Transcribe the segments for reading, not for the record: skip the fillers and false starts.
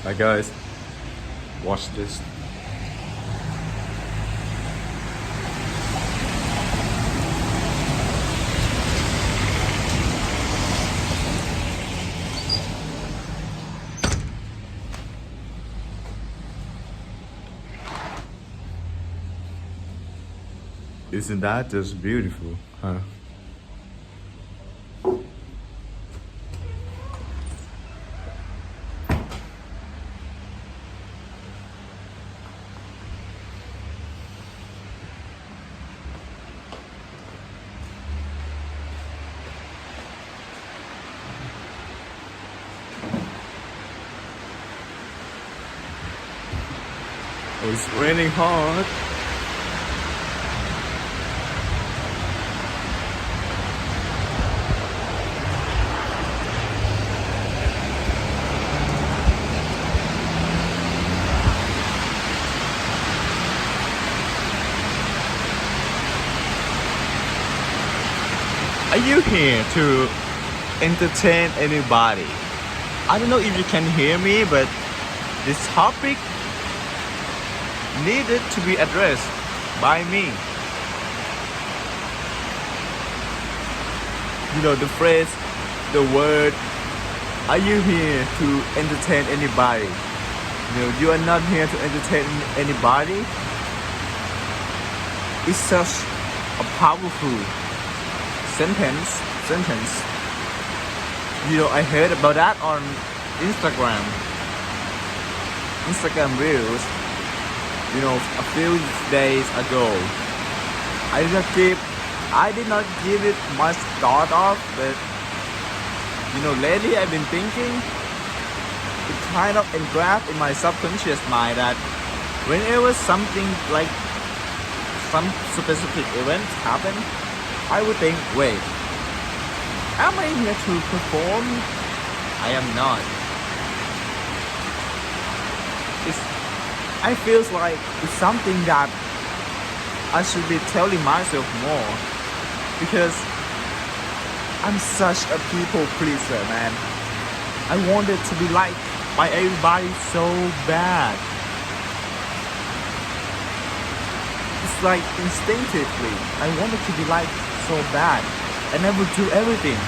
Hi guys, watch this. Isn't that just beautiful, huh? Oh, it's raining hard. Are you here to entertain anybody? I don't know if you can hear me, but this topic needed to be addressed by me. You know, the phrase, the word, are you here to entertain anybody? You know, you are not here to entertain anybody. It's such a powerful sentence. You know, I heard about that on Instagram Reels, you know, a few days ago. I did not give it much thought of, but you know, lately I've been thinking, it kind of engraved in my subconscious mind that whenever something like some specific event happen, I would think, wait, am I here to perform? I am not. I feels like it's something that I should be telling myself more, because I'm such a people pleaser, man. I wanted to be liked by everybody so bad. It's like instinctively, I wanted to be liked so bad, and I would do everything.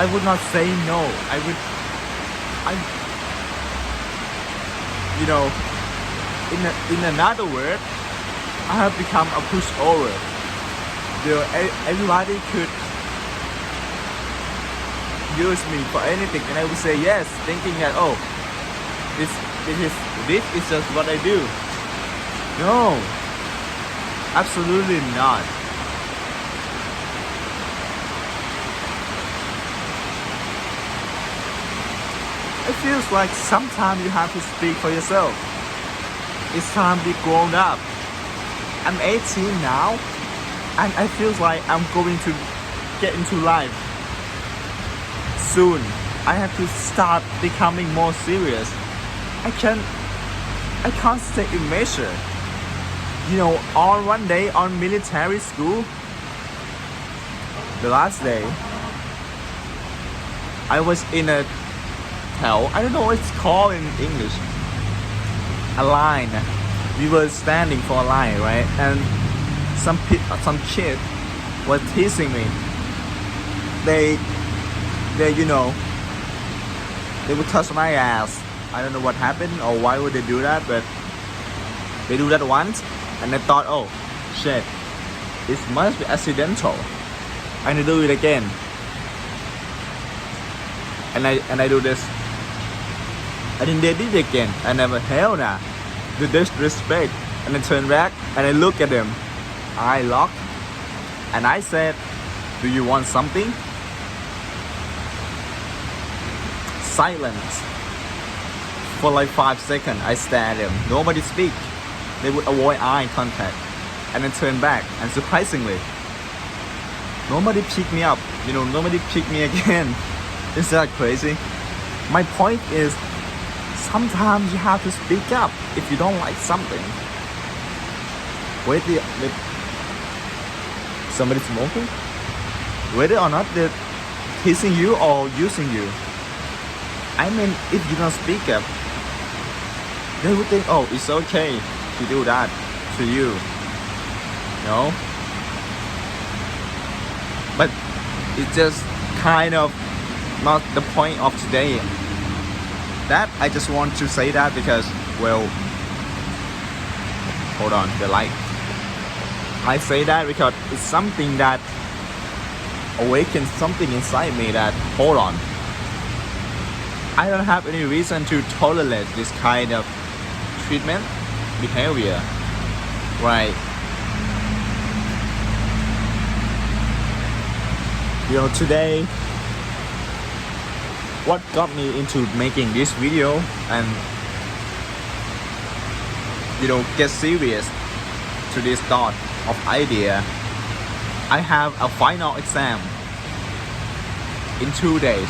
I would not say no. You know, in another word, I have become a pushover. You know, everybody could use me for anything, and I would say yes, thinking that, oh, this is just what I do. No, absolutely not. It feels like sometimes you have to speak for yourself. It's time to be grown up. I'm 18 now, and I feel like I'm going to get into life soon. I have to start becoming more serious. I can't stay immature. You know, on one day on military school, the last day, I was in a hell, I don't know what it's called in English. A line. We were standing for a line, right? And some kid was teasing me. They you know, they would touch my ass. I don't know what happened or why would they do that, but they do that once, and I thought, oh shit, it must be accidental. And I do it again, and I do this. And then they did it again. I never, hell nah. The disrespect. And I turn back and I look at them. I locked. And I said, do you want something? Silence. For like 5 seconds, I stare at them. Nobody speak. They would avoid eye contact. And then turn back. And surprisingly, nobody picked me up. You know, nobody picked me again. Is that crazy? My point is, sometimes you have to speak up if you don't like something. Wait, somebody smoking? Whether or not they're teasing you or using you. I mean, if you don't speak up, they would think, oh, it's okay to do that to you, but it's just kind of not the point of today. That I just want to say that because, well, hold on, the light. I say that because it's something that awakens something inside me that, hold on, I don't have any reason to tolerate this kind of treatment behavior, right? Today, what got me into making this video and get serious to this thought of idea, I have a final exam in 2 days.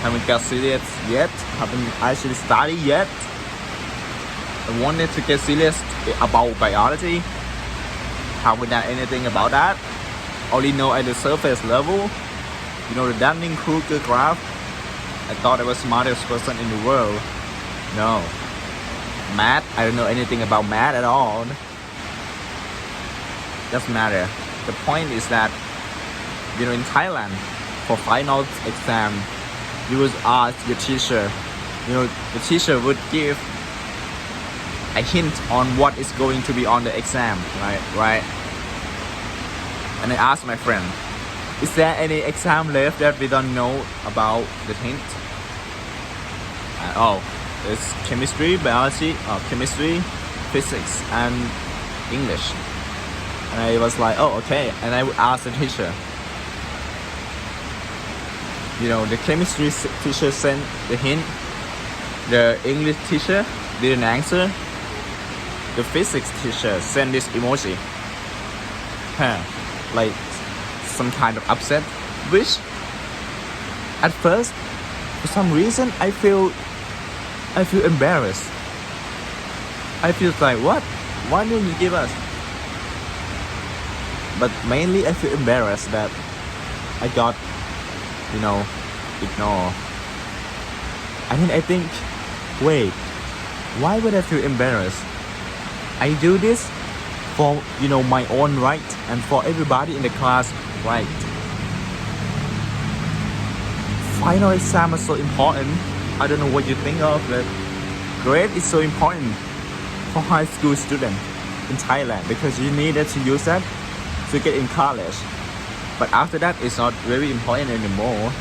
Haven't got serious yet, haven't actually studied yet. I wanted to get serious about biology. Haven't done anything about that. Only know at the surface level. The Dunning-Kruger graph. I thought I was the smartest person in the world. No. Math, I don't know anything about math at all. Doesn't matter. The point is that, in Thailand, for final exam, you would ask your teacher. The teacher would give a hint on what is going to be on the exam, right? And I asked my friend, is there any exam left that we don't know about the hint? It's chemistry, biology, chemistry, physics, and English. And I was like, oh, okay. And I would ask the teacher. The chemistry teacher sent the hint. The English teacher didn't answer. The physics teacher sent this emoji. Like some kind of upset. Which, at first, for some reason, I feel embarrassed. I feel like, what? Why didn't you give us? But mainly I feel embarrassed that I got, ignored. And then I think, wait, why would I feel embarrassed? I do this for, my own right and for everybody in the class right. Final exam is so important. I don't know what you think of it. Grade is so important for high school students in Thailand because you needed to use that to get in college. But after that, it's not very important anymore.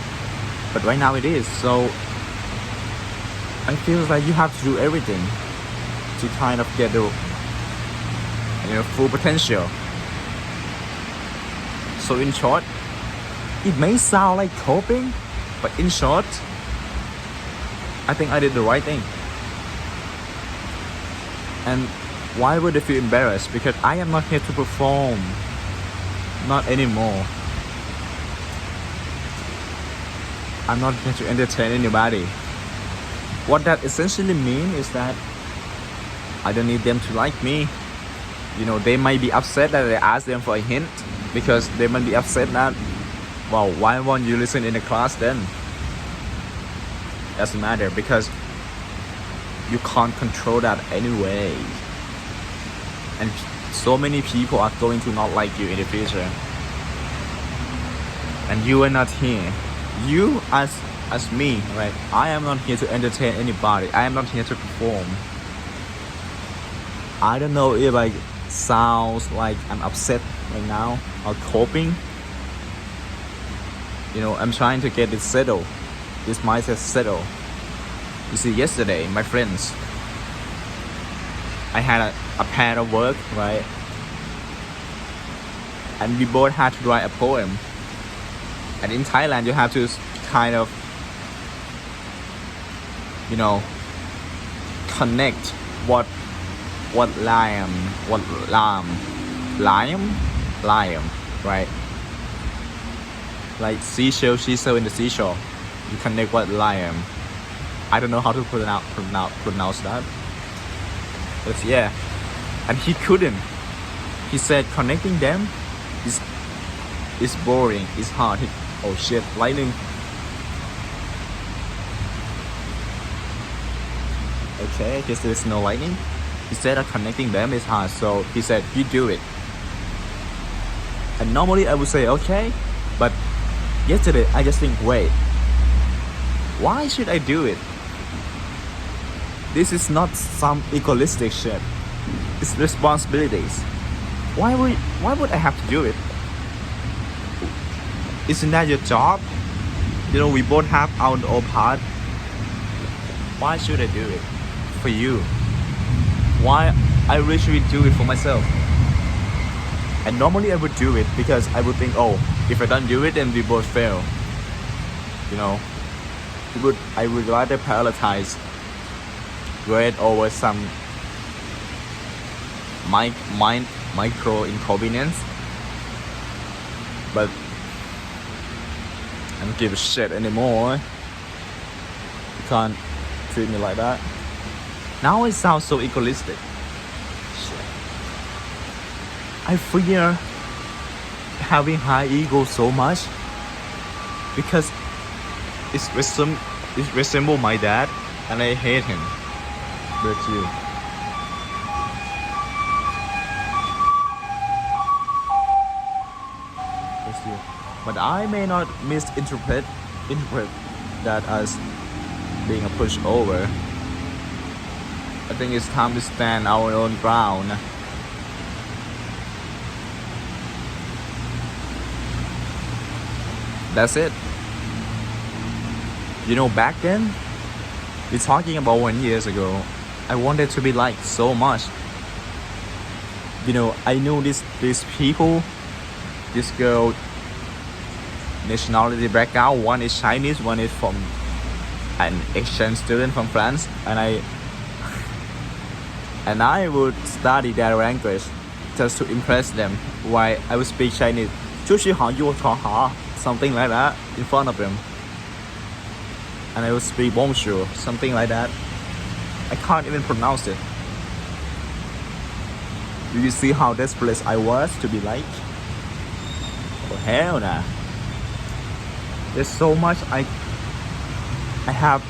But right now it is. So I feel like you have to do everything to kind of get the full potential. So in short, it may sound like coping, but in short, I think I did the right thing. And why would I feel embarrassed? Because I am not here to perform. Not anymore. I'm not here to entertain anybody. What that essentially means is that I don't need them to like me. They might be upset that I asked them for a hint because they might be upset that, well, why won't you listen in the class then? Doesn't matter because you can't control that anyway. And so many people are going to not like you in the future. And you are not here. You as me, right? I am not here to entertain anybody. I am not here to perform. I don't know if I sounds like I'm upset right now or coping. I'm trying to get it settled. This mindset settled. You see, yesterday, my friends, I had a pair of work, right? And we both had to write a poem. And in Thailand, you have to kind of, connect what lion, right? Like seashell in the seashore. You connect what lion. I don't know how to pronounce that. But yeah. And he couldn't. He said connecting them is boring, it's hard. Oh shit, lightning. okay, because there's no lightning. Instead of connecting them is hard, so he said, you do it. And normally I would say, okay, but yesterday I just think, wait, why should I do it? This is not some egoistic shit. It's responsibilities. Why would I have to do it? Isn't that your job? You know, we both have our own part. Why should I do it for you? Why I literally do it for myself? And normally I would do it because I would think, oh, if I don't do it, then we both fail. You know, I would rather prioritize grade over some micro inconvenience. But I don't give a shit anymore. You can't treat me like that. Now it sounds so egoistic. Shit. I fear having high ego so much because it resembles my dad and I hate him. But you. But I may not misinterpret that as being a pushover. I think it's time to stand our own ground. That's it. You know, back then, we're talking about 1 year ago, I wanted to be liked so much. You know, I knew these people, this girl, nationality background, one is Chinese, one is from an exchange student from France, and I would study their language just to impress them. Why I would speak Chinese, something like that, in front of them. And I would speak bonjour, something like that. I can't even pronounce it. Do you see how desperate I was to be liked? Oh hell nah. There's so much I have,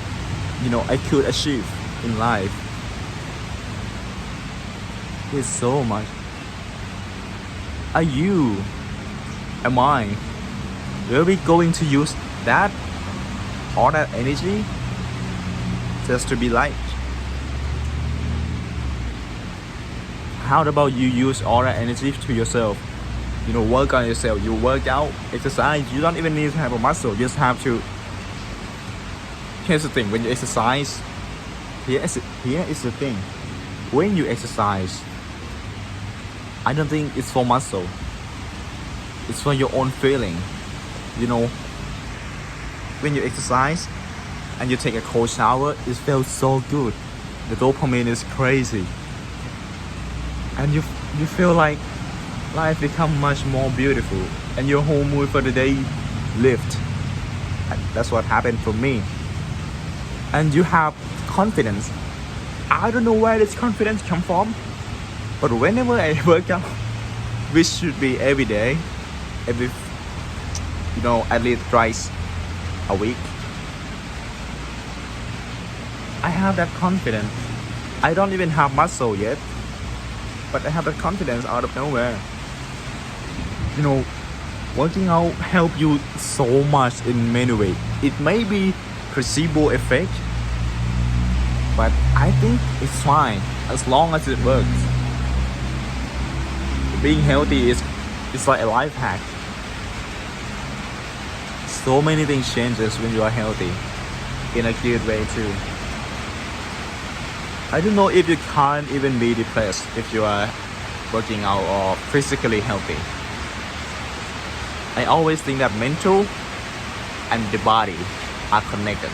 you know, I could achieve in life. There's so much. Are you? Am I? Will we going to use all that energy just to be liked? How about you use all that energy to yourself? You know, work on yourself. You work out, exercise. You don't even need to have a muscle. You just have to. Here's the thing. When you exercise, here is the thing. When you exercise, I don't think it's for muscle. It's for your own feeling. You know, when you exercise and you take a cold shower, it feels so good. The dopamine is crazy. And you feel like life becomes much more beautiful and your whole mood for the day lift. And that's what happened for me. And you have confidence. I don't know where this confidence come from, but whenever I work out, which should be every day, at least twice a week, I have that confidence. I don't even have muscle yet, but I have that confidence out of nowhere. You know, working out help you so much in many ways. It may be placebo effect, but I think it's fine as long as it works. Being healthy is like a life hack. So many things changes when you are healthy, in a good way too. I don't know if you can't even be depressed if you are working out or physically healthy. I always think that mental and the body are connected.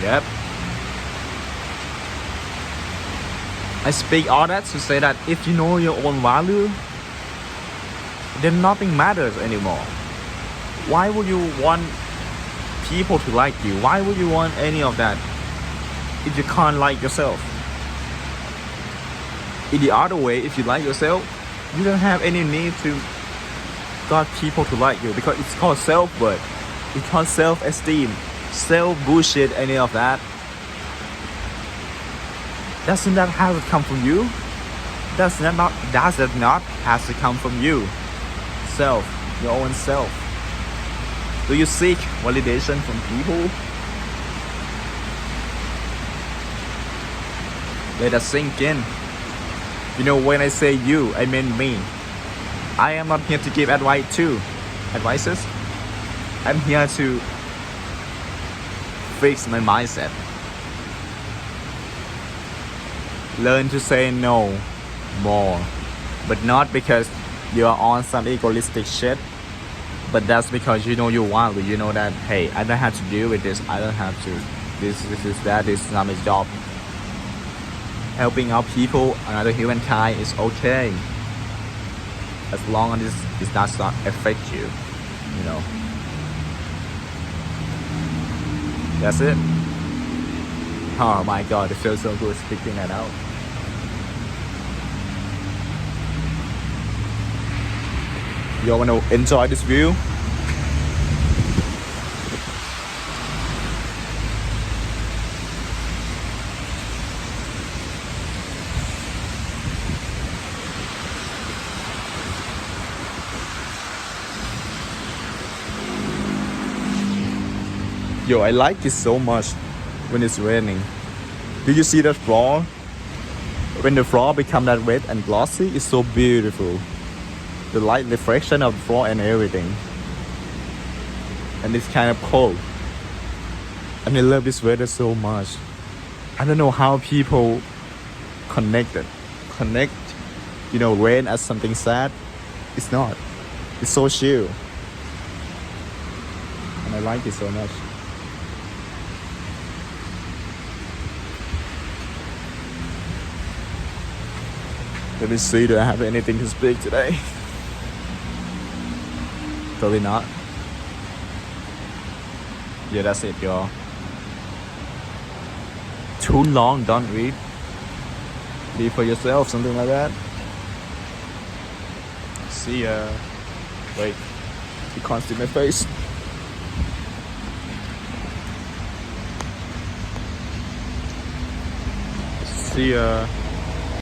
Yep. I speak all that to say that if you know your own value, then nothing matters anymore. Why would you want people to like you? Why would you want any of that if you can't like yourself? In the other way, if you like yourself, you don't have any need to got people to like you, because it's called self-worth. It's called self-esteem. sell bullshit, any of that. Doesn't that have to come from you? Does that not have to come from you? Self, your own self. Do you seek validation from people? Let us sink in. You know, when I say you, I mean me. I am not here to give advices. I'm here to fix my mindset. Learn to say no more. But not because you are on some egoistic shit. But that's because you know you want it. You know that, hey, I don't have to deal with this. I don't have to. This is that. This is not my job. Helping out people, another humankind is okay. As long as it does not affect you. You know. That's it. Oh my god, it feels so good speaking that out. You all wanna enjoy this view? Yo, I like it so much when it's raining. Do you see that floor? When the floor become that wet and glossy, it's so beautiful. The light reflection of the floor and everything. And it's kind of cold. And I love this weather so much. I don't know how people connect, you know, rain as something sad. It's not. It's so chill. And I like it so much. Let me see, do I have anything to speak today? Probably not. Yeah, that's it, y'all. Too long, don't read. Be for yourself, something like that. See ya. Wait, you can't see my face. See ya.